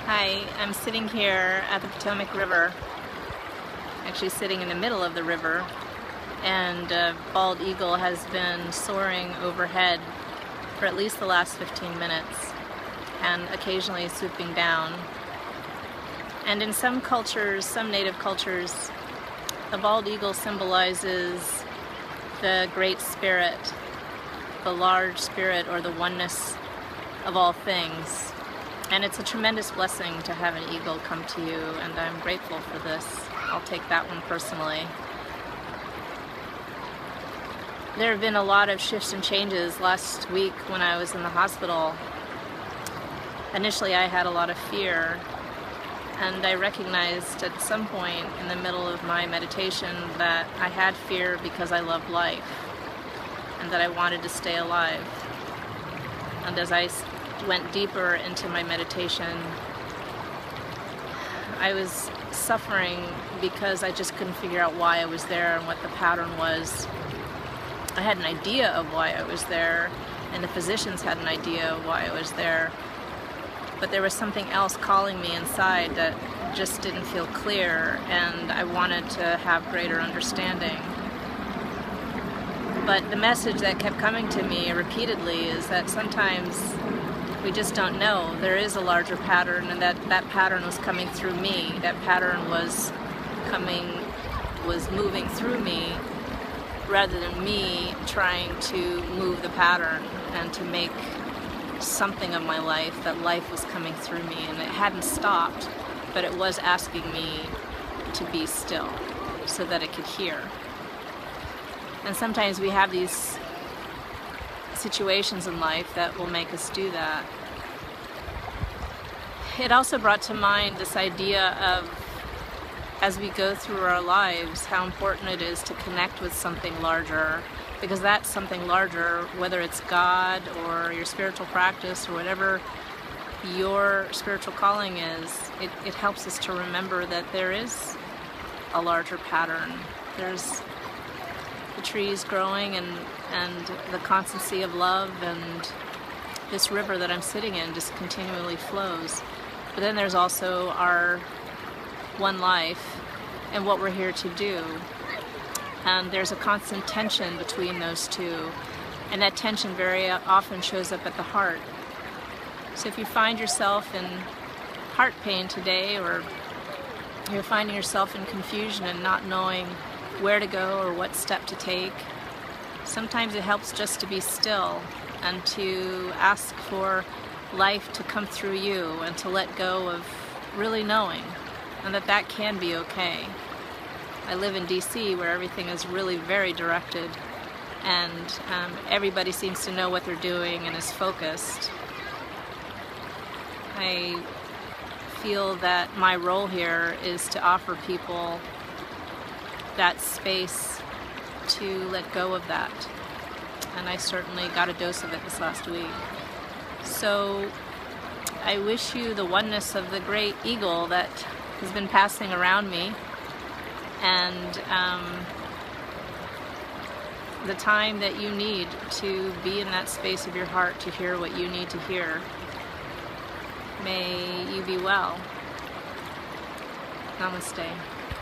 Hi, I'm sitting here at the Potomac River, actually sitting in the middle of the river, and a bald eagle has been soaring overhead for at least the last 15 minutes and occasionally swooping down. And in some cultures, some native cultures, the bald eagle symbolizes the great spirit, the large spirit, or the oneness of all things. And it's a tremendous blessing to have an eagle come to you, and I'm grateful for this. I'll take that one personally. There have been a lot of shifts and changes last week when I was in the hospital. Initially I had a lot of fear, and I recognized at some point in the middle of my meditation that I had fear because I loved life and that I wanted to stay alive. And as I went deeper into my meditation, I was suffering because I just couldn't figure out why I was there and what the pattern was. I had an idea of why I was there, and the physicians had an idea of why I was there, but there was something else calling me inside that just didn't feel clear, and I wanted to have greater understanding. But the message that kept coming to me repeatedly is that sometimes we just don't know. There is a larger pattern, and that pattern was coming through me. That pattern was moving through me rather than me trying to move the pattern and to make something of my life. That life was coming through me, and it hadn't stopped, but it was asking me to be still so that it could hear. And sometimes we have these situations in life that will make us do that. It also brought to mind this idea of, as we go through our lives, how important it is to connect with something larger, because that something larger, whether it's God or your spiritual practice or whatever your spiritual calling is, it helps us to remember that there is a larger pattern. There's the trees growing and the constancy of love, and this river that I'm sitting in just continually flows. But then there's also our one life and what we're here to do. And there's a constant tension between those two, and that tension very often shows up at the heart. So if you find yourself in heart pain today, or you're finding yourself in confusion and not knowing where to go or what step to take, sometimes it helps just to be still and to ask for life to come through you and to let go of really knowing, and that can be okay. I live in DC, where everything is really very directed, and everybody seems to know what they're doing and is focused. I feel that my role here is to offer people that space to let go of that, and I certainly got a dose of it this last week. So I wish you the oneness of the great eagle that has been passing around me, and the time that you need to be in that space of your heart to hear what you need to hear. May you be well. Namaste.